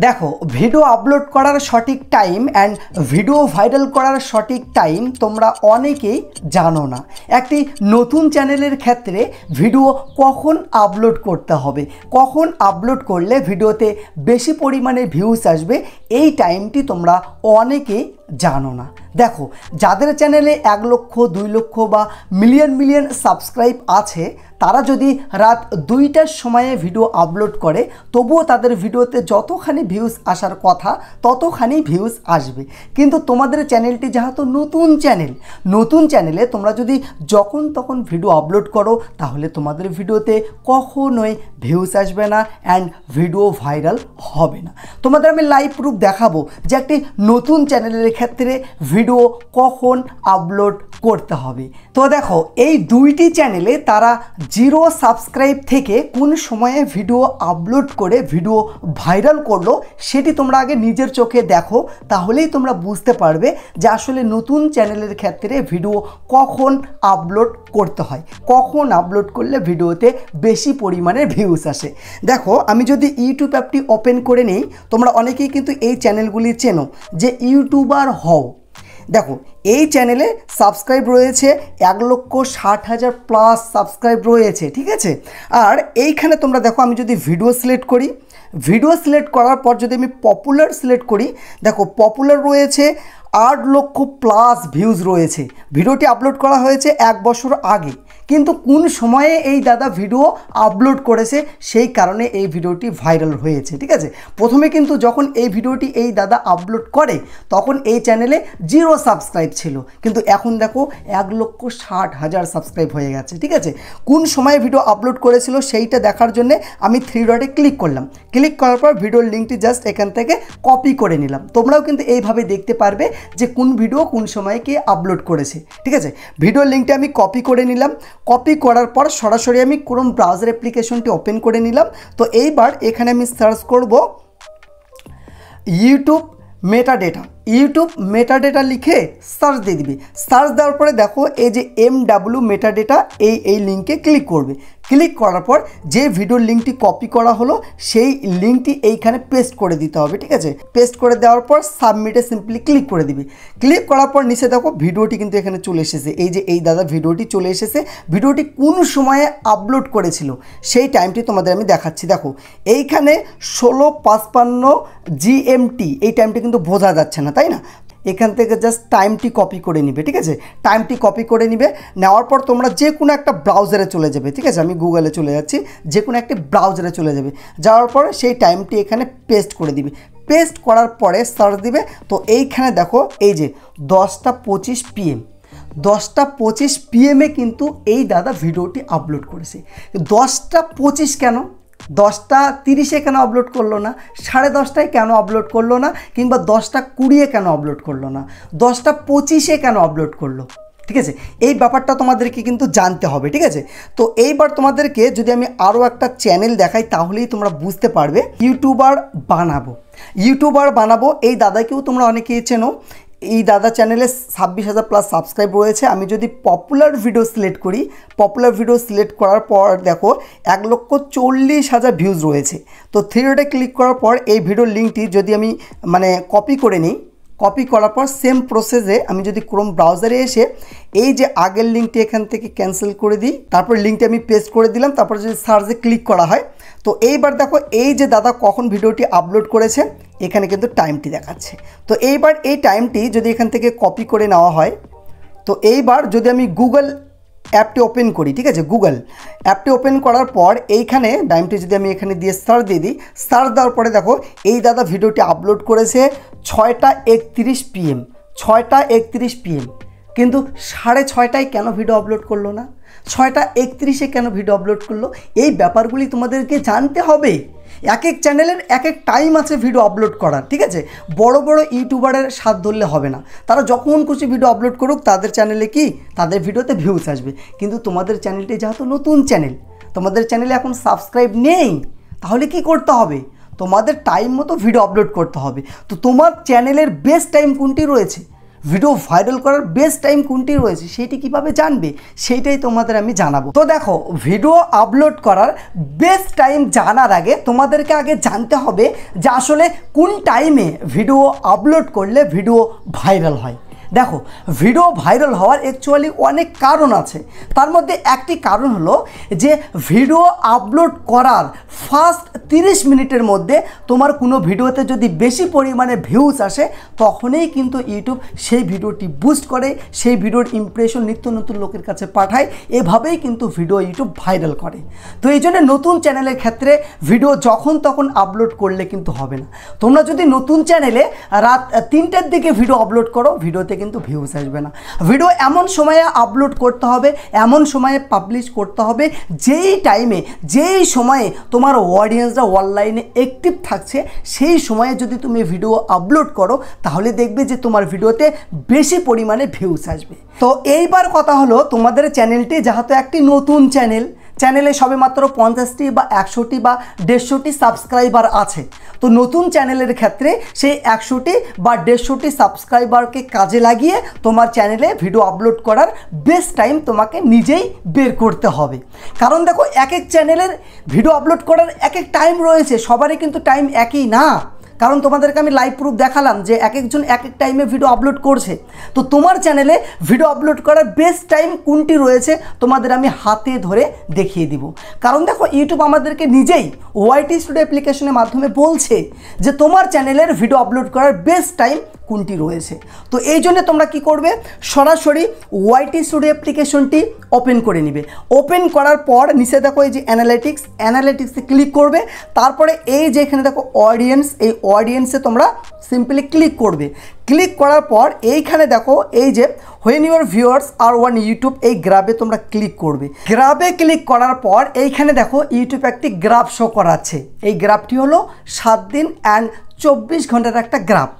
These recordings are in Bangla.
দেখো ভিডিও আপলোড করার সঠিক টাইম অ্যান্ড ভিডিও ভাইরাল করার সঠিক টাইম তোমরা অনেকেই জানো না। একটি নতুন চ্যানেলের ক্ষেত্রে ভিডিও কখন আপলোড করতে হবে, কখন আপলোড করলে ভিডিওতে বেশি পরিমাণে ভিউজ আসবে, এই টাইমটি তোমরা অনেকেই জানো না। দেখো যাদের চ্যানেলে 1 লক্ষ 2 লক্ষ বা মিলিয়ন সাবস্ক্রাইব আছে, তারা যদি রাত 2টার সময়ে ভিডিও আপলোড করে তবুও তাদের ভিডিওতে যতখানি ভিউজ আসার কথা ততখানি ভিউজ আসবে। কিন্তু তোমাদের চ্যানেলটি যেহেতু নতুন চ্যানেলে তোমরা যদি যখন তখন ভিডিও আপলোড করো তাহলে তোমাদের ভিডিওতে কখনোই ভিউজ আসবে না অ্যান্ড ভিডিও ভাইরাল হবে না। তোমাদের আমি লাইভ প্রুফ দেখাবো যে একটি নতুন চ্যানেলের ক্ষেত্রে ভিডিও কখন আপলোড করতে হবে। তো দেখো এই দুইটি চ্যানেলে তারা 0 সাবস্ক্রাইব থেকে কোন সময়ে ভিডিও আপলোড করে ভিডিও ভাইরাল করলো সেটি তোমরা আগে নিজের চোখে দেখো, তাহলেই তোমরা বুঝতে পারবে যে আসলে নতুন চ্যানেলের ক্ষেত্রে ভিডিও কখন আপলোড করতে হয়, কখন আপলোড করলে ভিডিওতে বেশি পরিমাণে ভিউজ আসে। দেখো আমি যদি ইউটিউব অ্যাপটি ওপেন করে নেই, তোমরা অনেকেই কিন্তু এই চ্যানেলগুলি চেনো যে ইউটিউবার হও। দেখো এই চ্যানেলে সাবস্ক্রাইব রয়েছে 1,60,000 প্লাস সাবস্ক্রাইব রয়েছে, ঠিক আছে। আর এইখানে তোমরা দেখো আমি যদি ভিডিও সিলেক্ট করি, ভিডিও সিলেক্ট করার পর যদি আমি পপুলার সিলেক্ট করি, দেখো পপুলার রয়েছে 8 লক্ষ প্লাস ভিউজ রয়েছে। ভিডিওটি আপলোড করা হয়েছে 1 বছর আগে, কিন্তু কোন সময়ে এই দাদা ভিডিও আপলোড করেছে সেই কারণে এই ভিডিওটি ভাইরাল হয়েছে, ঠিক আছে। প্রথমে কিন্তু যখন এই ভিডিওটি এই দাদা আপলোড করে তখন এই চ্যানেলে 0 সাবস্ক্রাইব ছিল, কিন্তু এখন দেখো 1,60,000 সাবস্ক্রাইব হয়ে গেছে, ঠিক আছে। কোন সময়ে ভিডিও আপলোড করেছিল সেইটা দেখার জন্য আমি 3 ডটে ক্লিক করলাম। ক্লিক করার পর ভিডিওর লিঙ্কটি জাস্ট এখান থেকে কপি করে নিলাম। তোমরাও কিন্তু এইভাবে দেখতে পারবে যে কোন ভিডিও কোন সময় কে আপলোড করেছে, ঠিক আছে। ভিডিওর লিঙ্কটা আমি কপি করে নিলাম। কপি করার পর সরাসরি আমি ক্রোম ব্রাউজার অ্যাপ্লিকেশনটি ওপেন করে নিলাম। তো এইবার এখানে আমি সার্চ করব ইউটিউব মেটাডেটা লিখে সার্চ দিয়ে দিবি। সার্চ দেওয়ার পরে দেখো এই যে MW মেটাডেটা এই লিঙ্কে ক্লিক করবে। ক্লিক করার পর যে ভিডিওর লিঙ্কটি কপি করা হলো সেই লিঙ্কটি এইখানে পেস্ট করে দিতে হবে, ঠিক আছে। পেস্ট করে দেওয়ার পর সাবমিটে সিম্পলি ক্লিক করে দিবি। ক্লিক করার পর নিচে দেখো ভিডিওটি কিন্তু এখানে চলে এসেছে। এই যে এই দাদা ভিডিওটি চলে এসেছে। ভিডিওটি কোন সময়ে আপলোড করেছিল সেই টাইমটি তোমাদের আমি দেখাচ্ছি। দেখো এইখানে 16:55 GMT, এই টাইমটি কিন্তু বোঝা যাচ্ছে না, তাই না। এখান থেকে জাস্ট টাইমটি কপি করে নিবে, ঠিক আছে। টাইমটি কপি করে নিবে, নেওয়ার পর তোমরা যে কোনো একটা ব্রাউজারে চলে যাবে, ঠিক আছে। আমি গুগলে চলে যাচ্ছি, যে কোনো একটি ব্রাউজারে চলে যাবে। যাওয়ার পরে সেই টাইমটি এখানে পেস্ট করে দিবে। পেস্ট করার পরে সার্চ দিবে। তো এইখানে দেখো এই যে 10:25 PM, 10:25 PM কিন্তু এই দাদা ভিডিওটি আপলোড করেছে। 10:25 কেন, 10:30 কেন আপলোড করলো না, 10:30 কেন আপলোড করলো না, কিংবা 10:20 কেন আপলোড করলো না, 10:25 কেন আপলোড করলো, ঠিক আছে। এই ব্যাপারটা তোমাদেরকে কিন্তু জানতে হবে, ঠিক আছে। তো এইবার তোমাদেরকে যদি আমি আরও একটা চ্যানেল দেখাই তাহলেই তোমরা বুঝতে পারবে। ইউটিউবার বানাবো এই দাদাকেও তোমরা অনেকেই চেনো। এই দাদা চ্যানেলে 26,000 প্লাস সাবস্ক্রাইব রয়েছে। আমি যদি পপুলার ভিডিও সিলেক্ট করি, পপুলার ভিডিও সিলেক্ট করার পর দেখো 1,40,000 ভিউজ রয়েছে। তো 3 ডটে ক্লিক করার পর এই ভিডিওর লিঙ্কটি যদি আমি কপি করে নিই, কপি করার পর সেম প্রসেসে আমি যদি ক্রোম ব্রাউজারে এসে এই যে আগের লিঙ্কটি এখান থেকে ক্যান্সেল করে দিই, তারপর লিঙ্কটি আমি পেস্ট করে দিলাম, তারপর যদি সার্চে ক্লিক করা হয় তো এইবার দেখো এই যে দাদা কখন ভিডিওটি আপলোড করেছে এখানে কিন্তু টাইমটি দেখাচ্ছে। তো এইবার এই টাইমটি যদি এখান থেকে কপি করে নেওয়া হয়, তো এইবার যদি আমি গুগল অ্যাপটি ওপেন করি, ঠিক আছে। গুগল অ্যাপটি ওপেন করার পর এইখানে টাইমটি যদি আমি এখানে দিয়ে সার্চ দিয়ে দিই, সার্চ দেওয়ার পরে দেখো এই দাদা ভিডিওটি আপলোড করেছে 6:31 PM, 6:31 PM, কিন্তু 6:30 কেন ভিডিও আপলোড করলো না, 6:31 কেন ভিডিও আপলোড করলো, এই ব্যাপারগুলি তোমাদেরকে জানতে হবে। এক এক চ্যানেলের এক এক টাইম আছে ভিডিও আপলোড করার, ঠিক আছে। বড় ইউটিউবারের স্বাদ ধরলে হবে না, তারা যখন খুশি ভিডিও আপলোড করুক, তাদের চ্যানেলে কি তাদের ভিডিওতে ভিউজ আসবে। কিন্তু তোমাদের চ্যানেলটি যেহেতু নতুন চ্যানেল, তোমাদের চ্যানেলে এখন সাবস্ক্রাইব নেই, তাহলে কি করতে হবে, তোমাদের টাইম মতো ভিডিও আপলোড করতে হবে। তো তোমার চ্যানেলের বেস্ট টাইম কোনটি রয়েছে, ভিডিও ভাইরাল করার বেস্ট টাইম কোনটি রয়েছে সেটি কিভাবে জানবে সেইটাই তোমাদের আমি জানাবো। তো দেখো, ভিডিও আপলোড করার বেস্ট টাইম জানার আগে তোমাদেরকে আগে জানতে হবে যে আসলে কোন টাইমে ভিডিও আপলোড করলে ভিডিও ভাইরাল হয়। দেখো, ভিডিও ভাইরাল হওয়ার অ্যাকচুয়ালি অনেক কারণ আছে। তার মধ্যে একটি কারণ হলো যে ভিডিও আপলোড করার ফার্স্ট 30 মিনিটের মধ্যে তোমার কোনো ভিডিওতে যদি বেশি পরিমাণে ভিউজ আসে তখনই কিন্তু ইউটিউব সেই ভিডিওটি বুস্ট করে, সেই ভিডিওর ইমপ্রেশন নিত্য নতুন লোকের কাছে পাঠায়। এভাবেই কিন্তু ভিডিও ইউটিউব ভাইরাল করে। তো এই জন্য নতুন চ্যানেলের ক্ষেত্রে ভিডিও যখন তখন আপলোড করলে কিন্তু হবে না। তোমরা যদি নতুন চ্যানেলে রাত 3টের দিকে ভিডিও আপলোড করো, ভিডিওতে কিন্তু ভিউজ আসবে না। ভিডিও এমন সময়ে আপলোড করতে হবে, এমন সময়ে পাবলিশ করতে হবে যেই সময়ে তোমার অডিয়েন্সরা অনলাইনে অ্যাক্টিভ থাকছে, সেই সময়ে যদি তুমি ভিডিও আপলোড করো তাহলে দেখবে যে তোমার ভিডিওতে বেশি পরিমাণে ভিউজ আসবে। তো এইবার কথা হলো, তোমাদের চ্যানেলটি যেহেতু একটি নতুন চ্যানেলে সবে মাত্র 50টি বা 100টি বা 150টি সাবস্ক্রাইবার আছে। তো নতুন চ্যানেলের ক্ষেত্রে সেই 100টি বা 150টি সাবস্ক্রাইবারকে কাজে লাগিয়ে তোমার চ্যানেলে ভিডিও আপলোড করার বেস্ট টাইম তোমাকে নিজেই বের করতে হবে। কারণ দেখো, এক এক চ্যানেলের ভিডিও আপলোড করার এক এক টাইম রয়েছে, সবারই কিন্তু টাইম একই না। কারণ তোমাদেরকে আমি লাইভ প্রুফ দেখালাম যে এক একজন এক এক টাইমে ভিডিও আপলোড করছে। তো তোমার চ্যানেলে ভিডিও আপলোড করার বেস্ট টাইম কোনটি রয়েছে তোমাদের আমি হাতে ধরে দেখিয়ে দিব। কারণ দেখো, ইউটিউব আমাদেরকে নিজেই ওয়াইটি স্টুডিও অ্যাপ্লিকেশনের মাধ্যমে বলছে যে তোমার চ্যানেলের ভিডিও আপলোড করার বেস্ট টাইম কোনটি রয়েছে। তো এই জন্য তোমরা কি করবে, সরাসরি ওয়াইটি স্টুডিও অ্যাপ্লিকেশনটি ওপেন করে নিবে। ওপেন করার পর নিচে দেখো এই যে অ্যানালিটিক্সে ক্লিক করবে। তারপরে এই যে এখানে দেখো অডিয়েন্স, এই অডিয়েন্সে তোমরা সিম্পলি ক্লিক করবে। ক্লিক করার পর এইখানে দেখো এই যে when your viewers are on YouTube, এই গ্রাফে তোমরা ক্লিক করবে। গ্রাফে ক্লিক করার পর এইখানে দেখো ইউটিউব একটি গ্রাফ শো করাচ্ছে। এই গ্রাফটি হলো 7 দিন অ্যান্ড 24 ঘন্টার একটা গ্রাফ।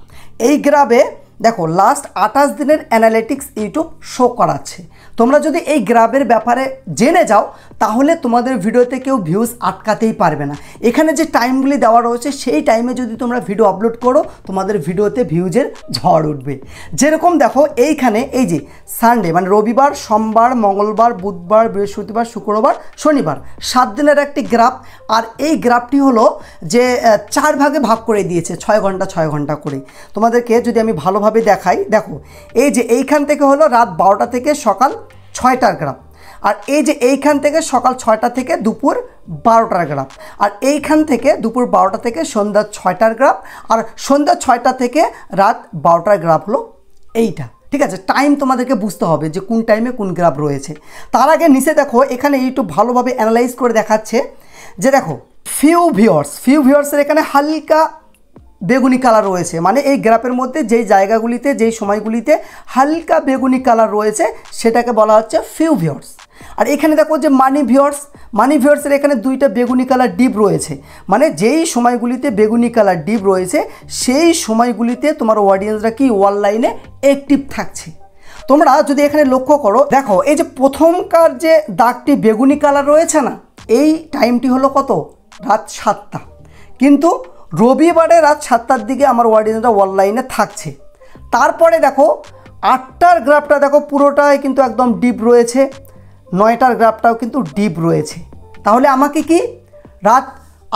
এই গ্রাফে দেখো লাস্ট 28 দিনের অ্যানালিটিক্স ইউটিউব শো করাচ্ছে। তোমরা যদি এই গ্রাফের ব্যাপারে জেনে যাও তাহলে তোমাদের ভিডিওতে কেউ ভিউজ আটকাতেই পারবে না। এখানে যে টাইমগুলি দেওয়া রয়েছে সেই টাইমে যদি তোমরা ভিডিও আপলোড করো তোমাদের ভিডিওতে ভিউজের ঝড় উঠবে। যেরকম দেখো এইখানে এই যে সানডে মানে রবিবার, সোমবার, মঙ্গলবার, বুধবার, বৃহস্পতিবার, শুক্রবার, শনিবার 7 দিনের একটি গ্রাফ। আর এই গ্রাফটি হলো যে 4 ভাগে ভাগ করে দিয়েছে 6 ঘন্টা 6 ঘন্টা করে। তোমাদেরকে যদি আমি ভালোভাবে দেখাই, দেখো এই যে এইখান থেকে হলো রাত 12টা থেকে সকাল 6টার গ্রাফ। আর এই যে এইখান থেকে সকাল 6টা থেকে দুপুর 12টার গ্রাফ। আর এইখান থেকে দুপুর 12টা থেকে সন্ধ্যা 6টার গ্রাফ। আর সন্ধ্যা 6টা থেকে রাত 12টার গ্রাফ হলো এইটা। ঠিক আছে, টাইম তোমাদেরকে বুঝতে হবে যে কোন টাইমে কোন গ্রাফ রয়েছে। তার আগে নিচে দেখো এখানে ইউটিউব ভালোভাবে অ্যানালাইজ করে দেখাচ্ছে যে দেখো ফিউ ভিউয়ার্সের এখানে হালকা বেগুনি কালার রয়েছে। মানে এই গ্রাফের মধ্যে যেই জায়গাগুলিতে যেই সময়গুলিতে হালকা বেগুনি কালার রয়েছে সেটাকে বলা হচ্ছে ফিউ ভিউয়ার্স। আর এখানে দেখো যে মানি ভিউয়ার্সের এখানে 2টা বেগুনি কালার ডিপ রয়েছে। মানে যেই সময়গুলিতে বেগুনি কালার ডিপ রয়েছে সেই সময়গুলিতে তোমার অডিয়েন্সরা কি অনলাইনে অ্যাক্টিভ থাকছে। তোমরা যদি এখানে লক্ষ্য করো, দেখো এই যে প্রথমকার যে দাগটি বেগুনি কালার রয়েছে না, এই টাইমটি হলো কত, রাত 7টা। কিন্তু রবিবারে রাত 7টার দিকে আমার অডিয়েন্সরা অনলাইনে থাকছে। তারপরে দেখো 8টার গ্রাফটা দেখো পুরোটাই কিন্তু একদম ডিপ রয়েছে, 9টার গ্রাফটাও কিন্তু ডিপ রয়েছে। তাহলে আমাকে কি রাত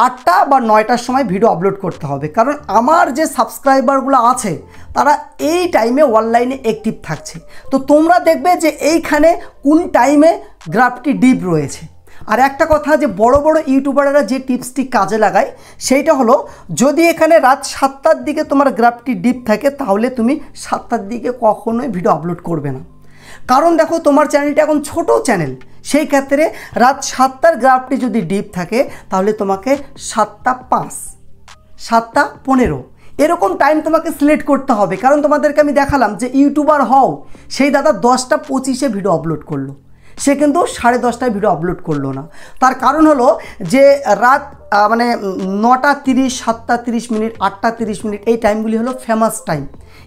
8টা বা 9টার সময় ভিডিও আপলোড করতে হবে, কারণ আমার যে সাবস্ক্রাইবারগুলো আছে তারা এই টাইমে অনলাইনে অ্যাক্টিভ থাকছে। তো তোমরা দেখবে যে এইখানে কোন টাইমে গ্রাফটি ডিপ রয়েছে। আর একটা কথা, যে বড় বড় ইউটিউবাররা যে টিপসটি কাজে লাগায় সেইটা হলো, যদি এখানে রাত 7টার দিকে তোমার গ্রাফটি ডিপ থাকে তাহলে তুমি 7টার দিকে কখনোই ভিডিও আপলোড করবে না। কারণ দেখো তোমার চ্যানেলটা এখন ছোট চ্যানেল, সেই ক্ষেত্রে রাত 7টার গ্রাফটি যদি ডিপ থাকে তাহলে তোমাকে 7টা 5, 7টা 15 এরকম টাইম তোমাকে সিলেক্ট করতে হবে। কারণ তোমাদেরকে আমি দেখালাম যে ইউটিউবার হও, সেই দাদা 10টা 25-এ ভিডিও আপলোড করলো, সে কিন্তু 10:30টায় ভিডিও আপলোড করলো না। তার কারণ হলো যে রাত মানে 9টা 30, 7টা 30 মিনিট, 8টা 30 মিনিট এই টাইমগুলি হলো ফেমাস টাইম।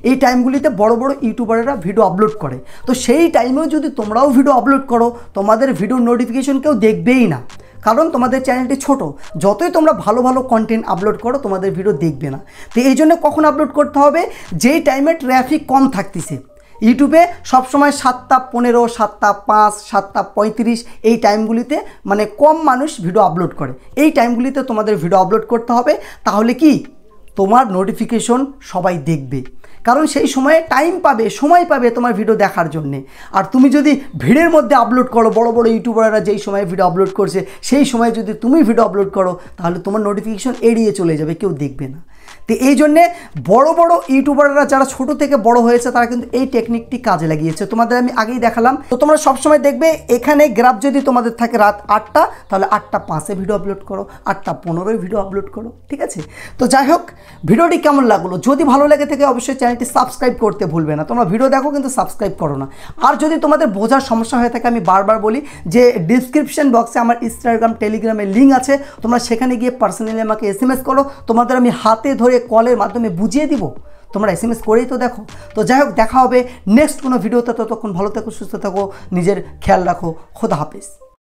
এই টাইমগুলিতে বড় বড় ইউটিউবাররা ভিডিও আপলোড করে। তো সেই টাইমেও যদি তোমরাও ভিডিও আপলোড করো তোমাদের ভিডিও নোটিফিকেশন কেউ দেখবেই না, কারণ তোমাদের চ্যানেলটি ছোট। যতই তোমরা ভালো ভালো কন্টেন্ট আপলোড করো তোমাদের ভিডিও দেখবে না। তো এই জন্য কখন আপলোড করতে হবে, যেই টাইমে ট্রাফিক কম থাকতেছে, ইউটিউবে সবসময় 7:15, 7:05, 7:35 এই টাইমগুলিতে মানে কম মানুষ ভিডিও আপলোড করে। এই টাইমগুলিতে তোমাদের ভিডিও আপলোড করতে হবে, তাহলে কি তোমার নোটিফিকেশন সবাই দেখবে, কারণ সেই সময়ে টাইম পাবে, সময় পাবে তোমার ভিডিও দেখার জন্যে। আর তুমি যদি ভিড়ের মধ্যে আপলোড করো, বড় বড় ইউটিউবাররা যেই সময় ভিডিও আপলোড করছে সেই সময় যদি তুমি ভিডিও আপলোড করো, তাহলে তোমার নোটিফিকেশন এড়িয়ে চলে যাবে, কেউ দেখবে না। তো এই জন্যে বড় বড় ইউটিউবাররা যারা ছোট থেকে বড় হয়েছে তারা কিন্তু এই টেকনিকটি কাজে লাগিয়েছে। তোমাদের আমি আগেই দেখালাম। তো তোমরা সবসময় দেখবে এখানে গ্রাফ যদি তোমাদের থাকে রাত 8টা, তাহলে 8:05 ভিডিও আপলোড করো, 8:15 ভিডিও আপলোড করো, ঠিক আছে? তো যাই হোক, ভিডিওটি কেমন লাগলো? যদি ভালো লেগে থাকে অবশ্যই চ্যানেলটি সাবস্ক্রাইব করতে ভুলবে না। তোমরা ভিডিও দেখো কিন্তু সাবস্ক্রাইব করো না। আর যদি তোমাদের বোঝার সমস্যা হয়ে থাকে, আমি বারবার বলি যে ডিসক্রিপশন বক্সে আমার ইনস্টাগ্রাম, টেলিগ্রামের লিঙ্ক আছে, তোমরা সেখানে গিয়ে পার্সোনালি আমাকে SMS করো, তোমাদের আমি হাতে ধরে কলের মাধ্যমে বুঝিয়ে দিব। তোমরা SMS করেই তো দেখো। তো যাই হোক, দেখা হবে নেক্সট কোনো ভিডিওতে। ততক্ষণ ভালো থাকো, সুস্থ থাকো, নিজের খেয়াল রাখো। খোদা হাফেজ।